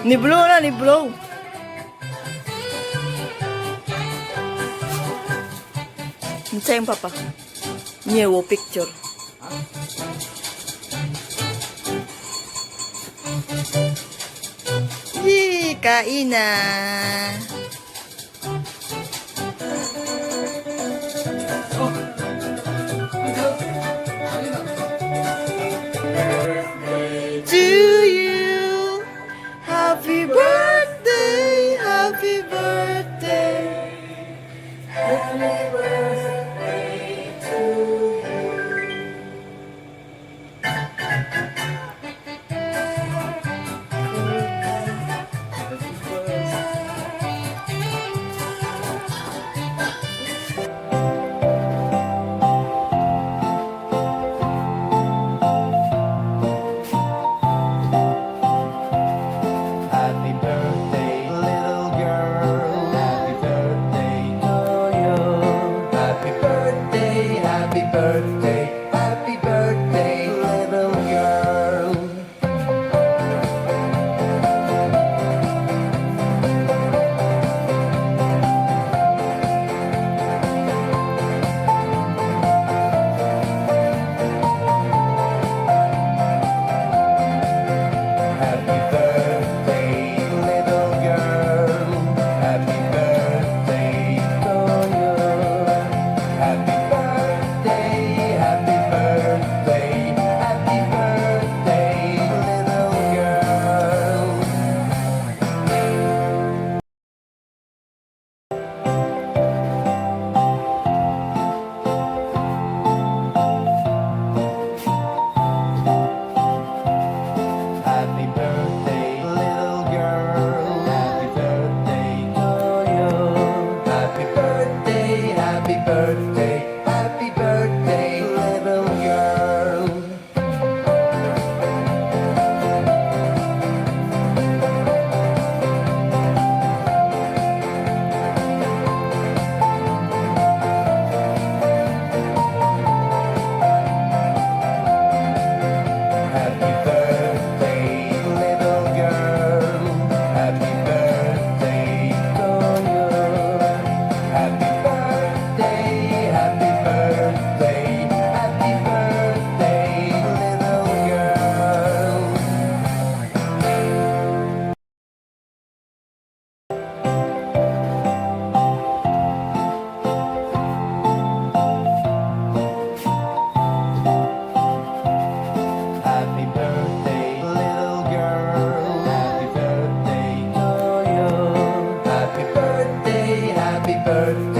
Ni blow na, ni blow. Sayang papa. Nyewo picture. Yee, kain na. To you, happy birthday, happy birthday, happy birthday to Happy birthday, little girl. Happy birthday to you. Happy birthday, happy birthday, happy birthday, little girl. Happy birthday, little girl. Happy birthday to you. Happy birthday, happy birthday, happy birthday, little girl. Happy birthday, little girl. Happy birthday to you. Happy birthday, happy birthday, happy birthday, little girl. Happy birthday, little girl. Happy birthday to you. Happy birthday, happy birthday, happy birthday, little girl. Happy birthday, little girl. Happy birthday to you. Happy birthday, happy birthday.